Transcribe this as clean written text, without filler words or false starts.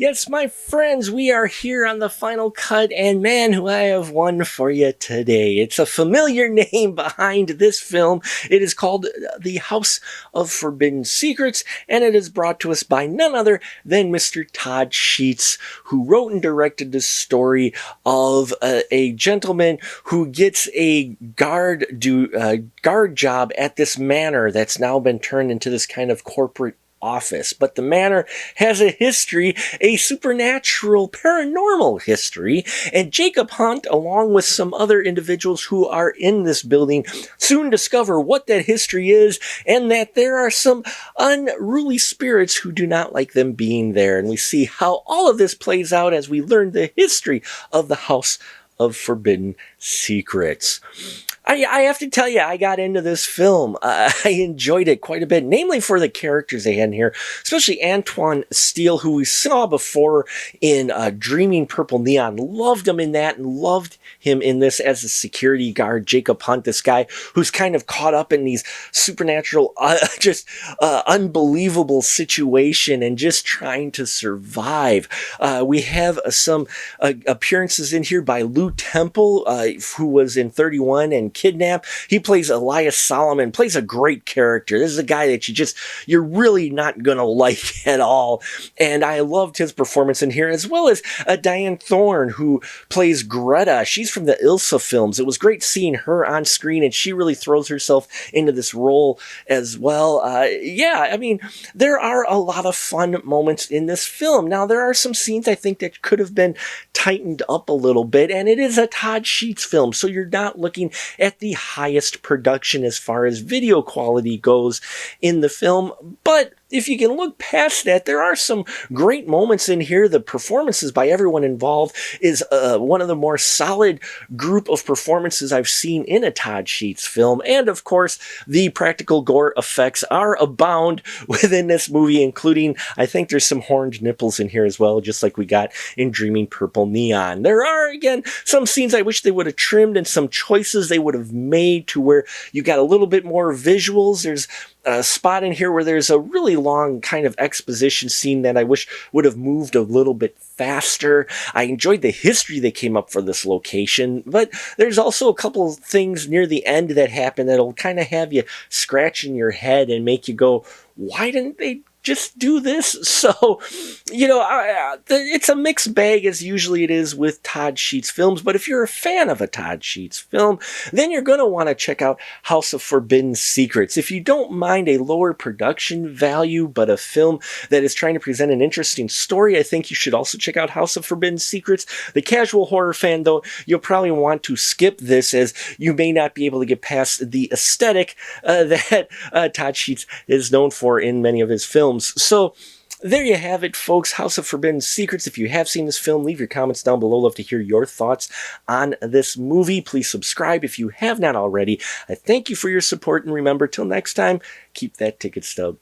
Yes, my friends, we are here on the final cut, and man, who I have one for you today. It's a familiar name behind this film. It is called The House of Forbidden Secrets, and it is brought to us by none other than Mr. Todd Sheets, who wrote and directed the story of a gentleman who gets a guard job at this manor that's now been turned into this kind of corporate office. But the manor has a history, a supernatural, paranormal history, and Jacob Hunt, along with some other individuals who are in this building, soon discover what that history is and that there are some unruly spirits who do not like them being there. And we see how all of this plays out as we learn the history of the House of Forbidden Secrets. I have to tell you, I got into this film. I enjoyed it quite a bit, namely for the characters they had in here, especially Antoine Steele, who we saw before in Dreaming Purple Neon. Loved him in that and loved him in this as a security guard. Jacob Hunt, this guy who's kind of caught up in these supernatural, unbelievable situation and just trying to survive. We have some appearances in here by Lou Temple, who was in 31 and Kidnap. He plays Elias Solomon, plays a great character. This is a guy that you're really not gonna like at all. And I loved his performance in here, as well as Diane Thorne, who plays Greta. She's from the Ilsa films. It was great seeing her on screen, and she really throws herself into this role as well. There are a lot of fun moments in this film. Now, there are some scenes I think that could have been tightened up a little bit, and it is a Todd Sheets film, so you're not looking at the highest production as far as video quality goes in the film. But if you can look past that, there are some great moments in here. The performances by everyone involved is one of the more solid group of performances I've seen in a Todd Sheets film. And of course, the practical gore effects are abound within this movie, including, I think there's some horned nipples in here as well, just like we got in Dreaming Purple Neon. There are, again, some scenes I wish they would have trimmed and some choices they would have made to where you got a little bit more visuals. There's a spot in here where there's a really long kind of exposition scene that I wish would have moved a little bit faster. I enjoyed the history that came up for this location, but there's also a couple of things near the end that happen that'll kind of have you scratching your head and make you go, why didn't they just do this? So, it's a mixed bag, as usually it is with Todd Sheets films, but if you're a fan of a Todd Sheets film, then you're going to want to check out House of Forbidden Secrets. If you don't mind a lower production value, but a film that is trying to present an interesting story, I think you should also check out House of Forbidden Secrets. The casual horror fan, though, you'll probably want to skip this, as you may not be able to get past the aesthetic that Todd Sheets is known for in many of his films. So there you have it, folks. House of Forbidden Secrets. If you have seen this film, leave your comments down below. Love to hear your thoughts on this movie. Please subscribe if you have not already. I thank you for your support, and remember, till next time, keep that ticket stub